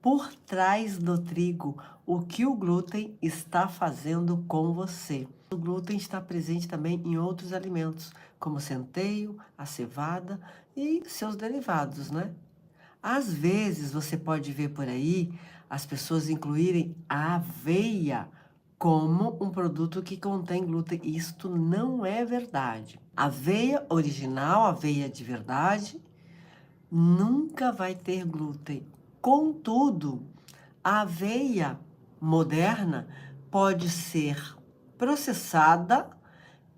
Por trás do trigo, o que o glúten está fazendo com você. O glúten está presente também em outros alimentos, como o centeio, a cevada e seus derivados, né? Às vezes você pode ver por aí as pessoas incluírem a aveia como um produto que contém glúten. Isto não é verdade. Aveia original, aveia de verdade, nunca vai ter glúten. Contudo, a aveia moderna pode ser processada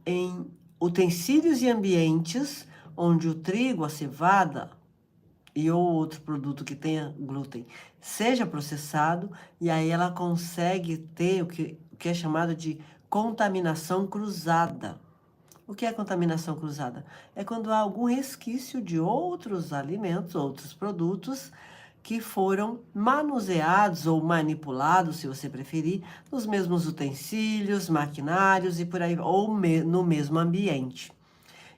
em utensílios e ambientes onde o trigo, a cevada e ou outro produto que tenha glúten seja processado, e aí ela consegue ter o que é chamado de contaminação cruzada. O que é contaminação cruzada? É quando há algum resquício de outros alimentos, outros produtos, que foram manuseados ou manipulados, se você preferir, nos mesmos utensílios, maquinários e por aí, ou no mesmo ambiente.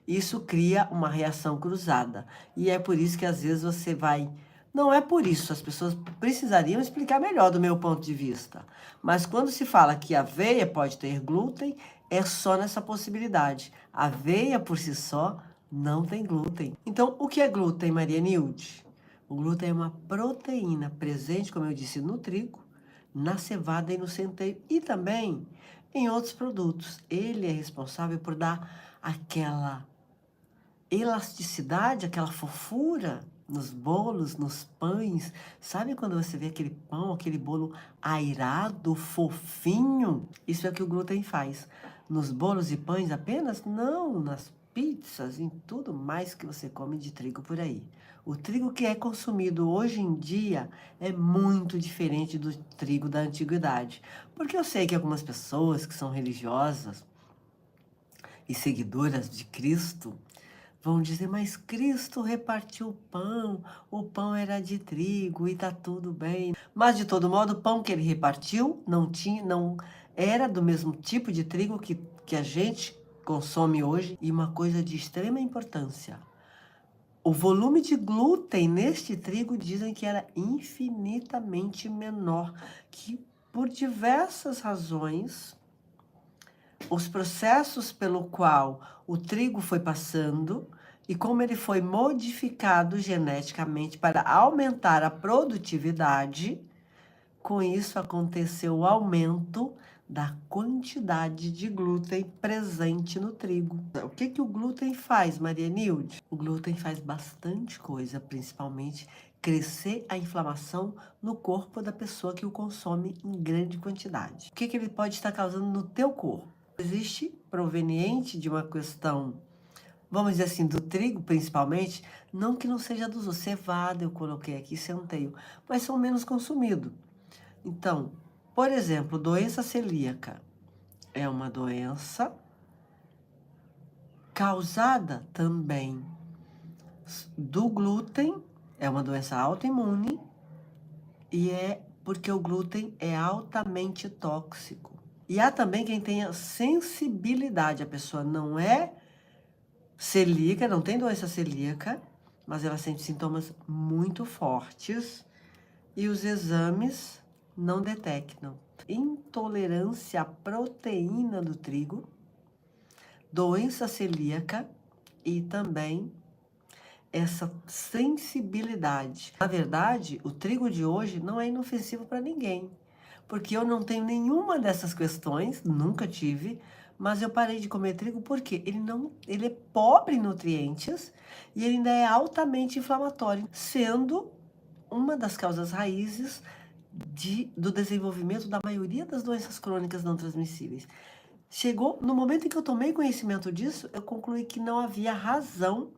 Isso cria uma reação cruzada. E é por isso que às vezes você vai. Não é por isso, as pessoas precisariam explicar melhor do meu ponto de vista. Mas quando se fala que aveia pode ter glúten, é só nessa possibilidade. Aveia por si só não tem glúten. Então, o que é glúten, Maria Nilde? O glúten é uma proteína presente, como eu disse, no trigo, na cevada e no centeio e também em outros produtos. Ele é responsável por dar aquela elasticidade, aquela fofura nos bolos, nos pães. Sabe quando você vê aquele pão, aquele bolo airado, fofinho? Isso é o que o glúten faz. Nos bolos e pães apenas? Não, nas pizzas, em tudo mais que você come de trigo por aí. O trigo que é consumido hoje em dia é muito diferente do trigo da antiguidade. Porque eu sei que algumas pessoas que são religiosas e seguidoras de Cristo vão dizer, mas Cristo repartiu o pão era de trigo e tá tudo bem. Mas de todo modo, o pão que ele repartiu não era do mesmo tipo de trigo que a gente consome hoje. E uma coisa de extrema importância, o volume de glúten neste trigo dizem que era infinitamente menor, que por diversas razões, os processos pelo qual o trigo foi passando e como ele foi modificado geneticamente para aumentar a produtividade, com isso aconteceu o aumento da quantidade de glúten presente no trigo. O que o glúten faz, Maria Nilde? O glúten faz bastante coisa, principalmente crescer a inflamação no corpo da pessoa que o consome em grande quantidade. O que ele pode estar causando no teu corpo? Existe proveniente de uma questão, vamos dizer assim, do trigo principalmente, não que não seja do cevada, eu coloquei aqui centeio, mas são menos consumidos. Então, por exemplo, doença celíaca é uma doença causada também do glúten, é uma doença autoimune e é porque o glúten é altamente tóxico. E há também quem tenha sensibilidade, a pessoa não é celíaca, não tem doença celíaca, mas ela sente sintomas muito fortes e os exames não detectam. Intolerância à proteína do trigo, doença celíaca e também essa sensibilidade. Na verdade, o trigo de hoje não é inofensivo para ninguém, porque eu não tenho nenhuma dessas questões, nunca tive, mas eu parei de comer trigo porque ele é pobre em nutrientes e ele ainda é altamente inflamatório, sendo uma das causas raízes do desenvolvimento da maioria das doenças crônicas não transmissíveis. Chegou no momento em que eu tomei conhecimento disso, eu concluí que não havia razão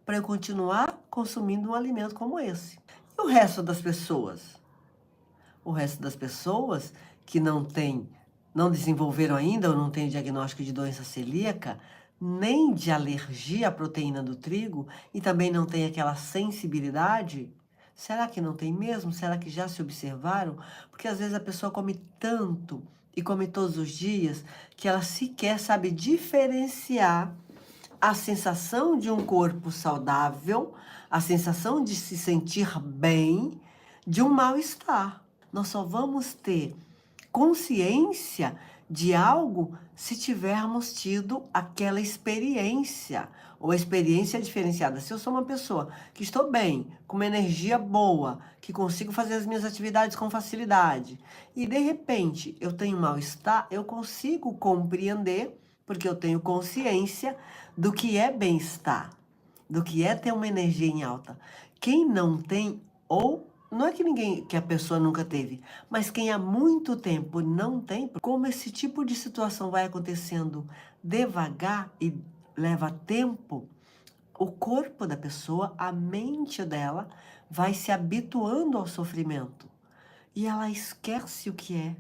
para eu continuar consumindo um alimento como esse. E o resto das pessoas? O resto das pessoas que não desenvolveram ainda ou não têm diagnóstico de doença celíaca, nem de alergia à proteína do trigo e também não tem aquela sensibilidade, será que não tem mesmo? Será que já se observaram? Porque às vezes a pessoa come tanto e come todos os dias que ela sequer sabe diferenciar a sensação de um corpo saudável, a sensação de se sentir bem, de um mal-estar. Nós só vamos ter consciência de algo se tivermos tido aquela experiência, ou experiência diferenciada. Se eu sou uma pessoa que estou bem, com uma energia boa, que consigo fazer as minhas atividades com facilidade, e de repente eu tenho mal-estar, eu consigo compreender, porque eu tenho consciência do que é bem-estar, do que é ter uma energia em alta. Quem não tem, ou não é que ninguém, que a pessoa nunca teve, mas quem há muito tempo não tem, como esse tipo de situação vai acontecendo devagar e leva tempo, o corpo da pessoa, a mente dela, vai se habituando ao sofrimento. E ela esquece o que é.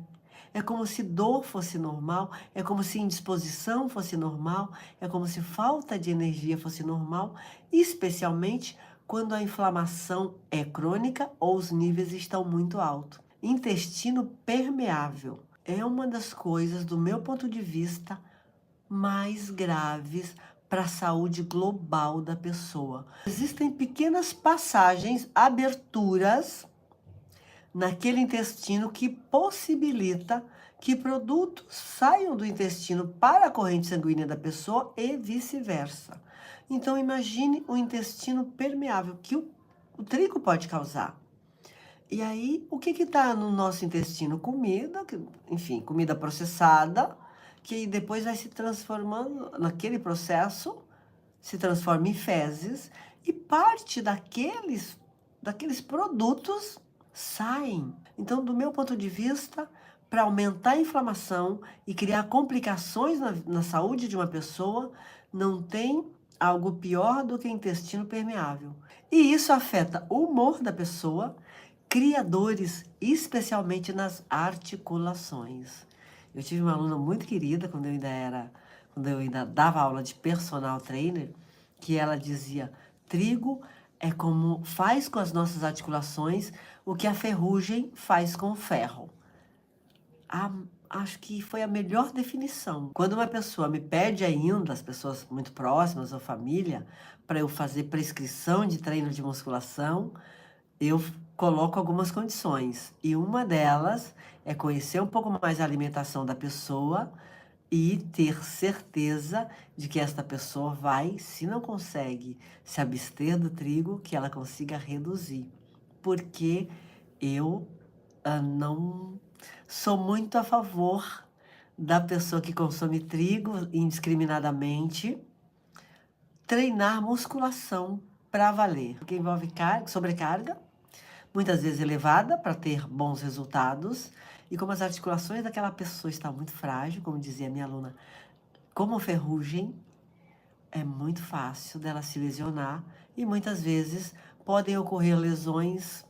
É como se dor fosse normal, é como se indisposição fosse normal, é como se falta de energia fosse normal, especialmente quando a inflamação é crônica ou os níveis estão muito altos. Intestino permeável é uma das coisas, do meu ponto de vista, mais graves para a saúde global da pessoa. Existem pequenas passagens, aberturas naquele intestino que possibilita que produtos saiam do intestino para a corrente sanguínea da pessoa e vice-versa. Então imagine o intestino permeável que o trigo pode causar. E aí, o que está no nosso intestino? Comida, enfim, comida processada, que depois vai se transformando naquele processo, se transforma em fezes, e parte daqueles produtos saem. Então, do meu ponto de vista, para aumentar a inflamação e criar complicações na saúde de uma pessoa, não tem algo pior do que intestino permeável. E isso afeta o humor da pessoa, cria dores, especialmente nas articulações. Eu tive uma aluna muito querida quando eu ainda dava aula de personal trainer, que ela dizia: trigo é como faz com as nossas articulações o que a ferrugem faz com o ferro. Acho que foi a melhor definição. Quando uma pessoa me pede ainda, as pessoas muito próximas ou família, para eu fazer prescrição de treino de musculação, eu coloco algumas condições. E uma delas é conhecer um pouco mais a alimentação da pessoa e ter certeza de que esta pessoa vai, se não consegue se abster do trigo, que ela consiga reduzir. Porque eu não sou muito a favor da pessoa que consome trigo indiscriminadamente treinar musculação para valer, porque envolve sobrecarga, muitas vezes elevada, para ter bons resultados. E como as articulações daquela pessoa estão muito frágil, como dizia minha aluna, como ferrugem, é muito fácil dela se lesionar e muitas vezes podem ocorrer lesões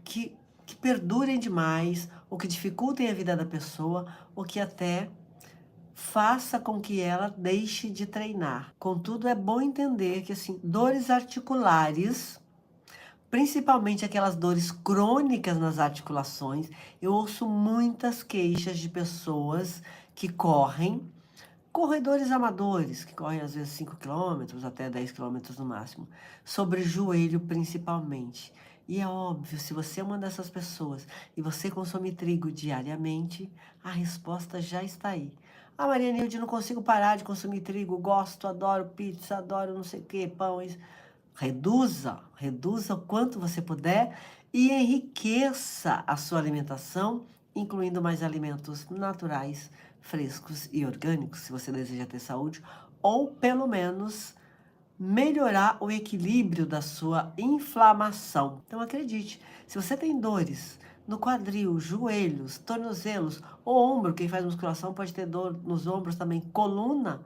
que perdurem demais, ou que dificultem a vida da pessoa, ou que até faça com que ela deixe de treinar. Contudo, é bom entender que, assim, dores articulares, principalmente aquelas dores crônicas nas articulações, eu ouço muitas queixas de pessoas que corredores amadores, que correm às vezes 5 quilômetros, até 10 quilômetros no máximo, sobre joelho principalmente. E é óbvio, se você é uma dessas pessoas e você consome trigo diariamente, a resposta já está aí. Ah, Maria Nilde, não consigo parar de consumir trigo, gosto, adoro pizza, adoro não sei o que, pão, isso. Reduza o quanto você puder e enriqueça a sua alimentação, incluindo mais alimentos naturais, frescos e orgânicos, se você deseja ter saúde, ou pelo menos melhorar o equilíbrio da sua inflamação. Então acredite, se você tem dores no quadril, joelhos, tornozelos ou ombro, quem faz musculação pode ter dor nos ombros também, coluna,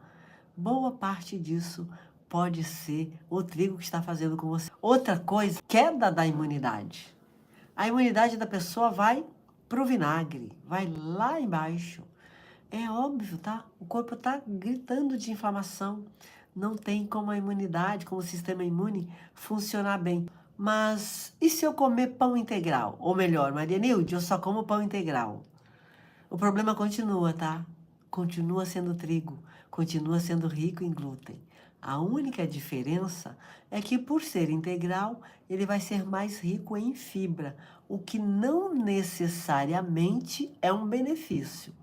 boa parte disso pode ser o trigo que está fazendo com você. Outra coisa, queda da imunidade. A imunidade da pessoa vai pro vinagre, vai lá embaixo. É óbvio, tá? O corpo está gritando de inflamação. Não tem como a imunidade, como o sistema imune, funcionar bem. Mas e se eu comer pão integral? Ou melhor, Maria Nilde, eu só como pão integral. O problema continua, tá? Continua sendo trigo, continua sendo rico em glúten. A única diferença é que, por ser integral, ele vai ser mais rico em fibra, o que não necessariamente é um benefício.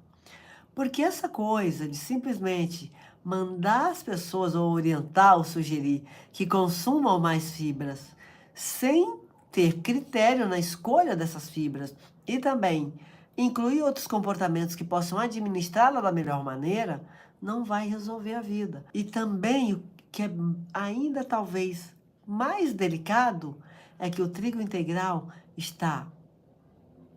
Porque essa coisa de simplesmente mandar as pessoas ou orientar ou sugerir que consumam mais fibras sem ter critério na escolha dessas fibras e também incluir outros comportamentos que possam administrá-la da melhor maneira, não vai resolver a vida. E também o que é ainda talvez mais delicado é que o trigo integral está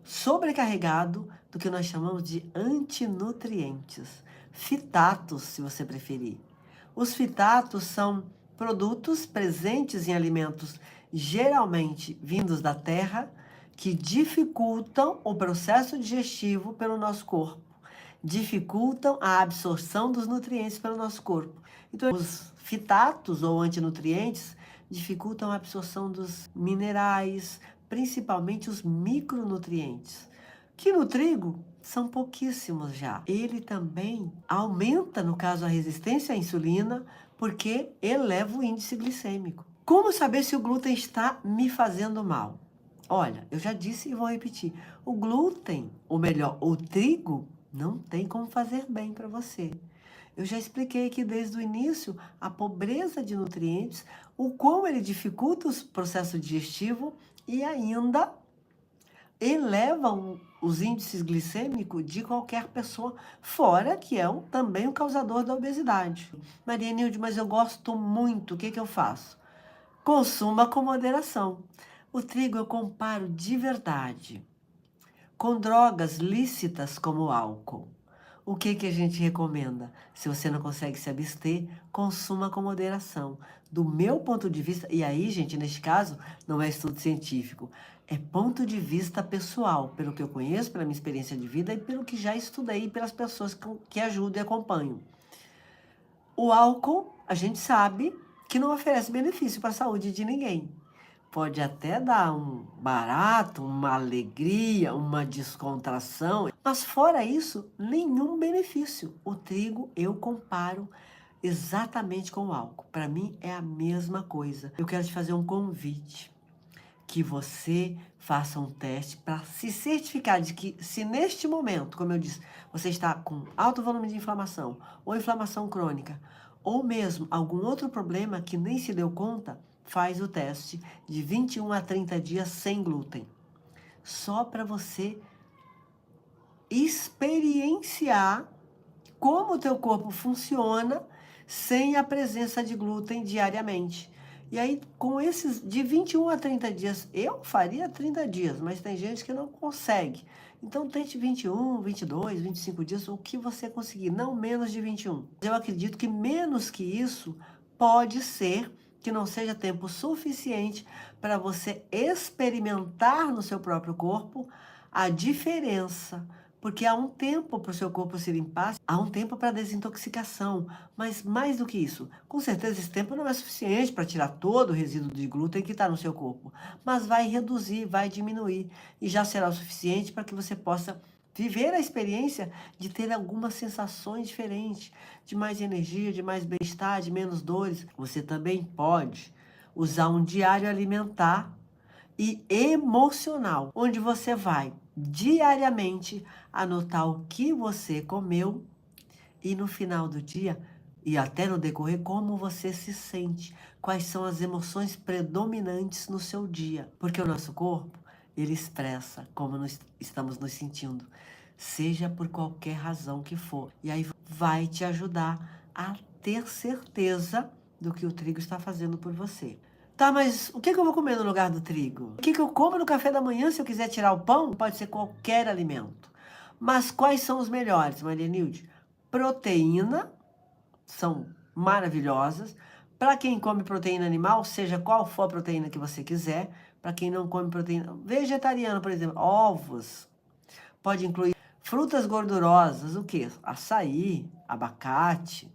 sobrecarregado do que nós chamamos de antinutrientes, fitatos, se você preferir. Os fitatos são produtos presentes em alimentos geralmente vindos da terra que dificultam o processo digestivo pelo nosso corpo, dificultam a absorção dos nutrientes pelo nosso corpo. Então, os fitatos ou antinutrientes dificultam a absorção dos minerais, principalmente os micronutrientes, que no trigo são pouquíssimos já. Ele também aumenta, no caso, a resistência à insulina, porque eleva o índice glicêmico. Como saber se o glúten está me fazendo mal? Olha, eu já disse e vou repetir. O glúten, ou melhor, o trigo, não tem como fazer bem para você. Eu já expliquei aqui desde o início a pobreza de nutrientes, o quão ele dificulta o processo digestivo e ainda elevam os índices glicêmicos de qualquer pessoa, fora que é também o causador da obesidade. Maria Nilde, mas eu gosto muito, o que eu faço? Consuma com moderação. O trigo eu comparo de verdade com drogas lícitas como o álcool. O que a gente recomenda? Se você não consegue se abster, consuma com moderação. Do meu ponto de vista, e aí, gente, neste caso, não é estudo científico, é ponto de vista pessoal, pelo que eu conheço, pela minha experiência de vida e pelo que já estudei, pelas pessoas que ajudam e acompanham. O álcool, a gente sabe que não oferece benefício para a saúde de ninguém. Pode até dar um barato, uma alegria, uma descontração, mas fora isso, nenhum benefício. O trigo eu comparo exatamente com o álcool. Para mim é a mesma coisa. Eu quero te fazer um convite, que você faça um teste para se certificar de que, se neste momento, como eu disse, você está com alto volume de inflamação, ou inflamação crônica, ou mesmo algum outro problema que nem se deu conta, faz o teste de 21 a 30 dias sem glúten. Só para você experienciar como o teu corpo funciona sem a presença de glúten diariamente. E aí, com esses de 21 a 30 dias, eu faria 30 dias, mas tem gente que não consegue. Então, tente 21, 22, 25 dias, o que você conseguir, não menos de 21. Eu acredito que menos que isso pode ser que não seja tempo suficiente para você experimentar no seu próprio corpo a diferença. Porque há um tempo para o seu corpo se limpar, há um tempo para desintoxicação. Mas mais do que isso, com certeza esse tempo não é suficiente para tirar todo o resíduo de glúten que está no seu corpo. Mas vai reduzir, vai diminuir. E já será o suficiente para que você possa viver a experiência de ter algumas sensações diferentes, de mais energia, de mais bem-estar, de menos dores. Você também pode usar um diário alimentar e emocional, onde você vai diariamente anotar o que você comeu e no final do dia e até no decorrer como você se sente, quais são as emoções predominantes no seu dia, porque o nosso corpo, ele expressa como nós estamos nos sentindo, seja por qualquer razão que for. E aí vai te ajudar a ter certeza do que o trigo está fazendo por você. Tá, mas o que eu vou comer no lugar do trigo? O que eu como no café da manhã se eu quiser tirar o pão? Pode ser qualquer alimento. Mas quais são os melhores, Maria Nilde? Proteína, são maravilhosas. Para quem come proteína animal, seja qual for a proteína que você quiser. Para quem não come proteína vegetariana, por exemplo, ovos. Pode incluir frutas gordurosas, o quê? Açaí, abacate,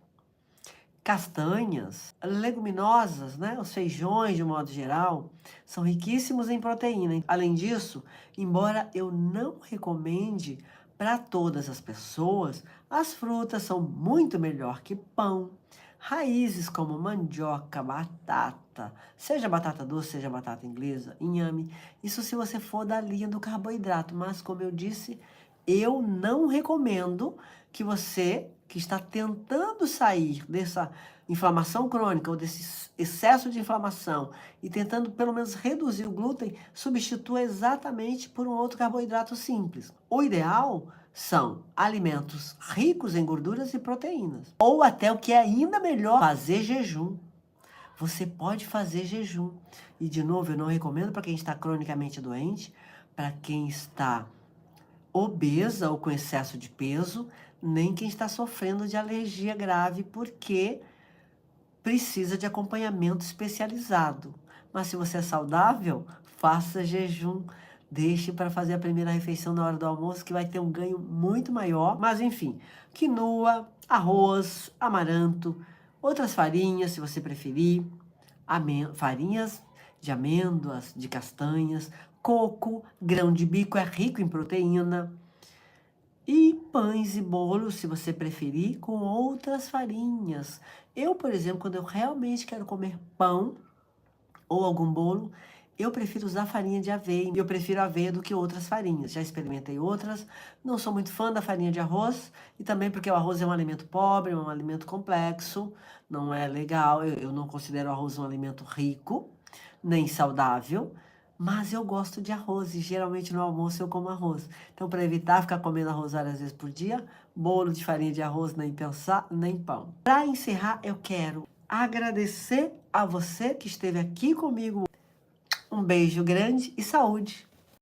castanhas, leguminosas, né? Os feijões, de um modo geral, são riquíssimos em proteína. Além disso, embora eu não recomende para todas as pessoas, as frutas são muito melhor que pão, raízes como mandioca, batata, seja batata doce, seja batata inglesa, inhame. Isso se você for da linha do carboidrato, mas como eu disse, eu não recomendo que você que está tentando sair dessa inflamação crônica ou desse excesso de inflamação e tentando pelo menos reduzir o glúten, substitua exatamente por um outro carboidrato simples. O ideal são alimentos ricos em gorduras e proteínas. Ou até o que é ainda melhor, fazer jejum. Você pode fazer jejum. E de novo, eu não recomendo para quem está cronicamente doente, para quem está obesa ou com excesso de peso, nem quem está sofrendo de alergia grave, porque precisa de acompanhamento especializado. Mas se você é saudável, faça jejum. Deixe para fazer a primeira refeição na hora do almoço, que vai ter um ganho muito maior. Mas enfim, quinoa, arroz, amaranto, outras farinhas, se você preferir, farinhas de amêndoas, de castanhas, coco, grão de bico é rico em proteína. E pães e bolos, se você preferir, com outras farinhas. Eu, por exemplo, quando eu realmente quero comer pão ou algum bolo, eu prefiro usar farinha de aveia. Eu prefiro aveia do que outras farinhas. Já experimentei outras. Não sou muito fã da farinha de arroz. E também porque o arroz é um alimento pobre, é um alimento complexo. Não é legal. Eu não considero o arroz um alimento rico, nem saudável. Mas eu gosto de arroz e geralmente no almoço eu como arroz. Então, para evitar ficar comendo arroz várias vezes por dia, bolo de farinha de arroz, nem pensar, nem pão. Para encerrar, eu quero agradecer a você que esteve aqui comigo. Um beijo grande e saúde!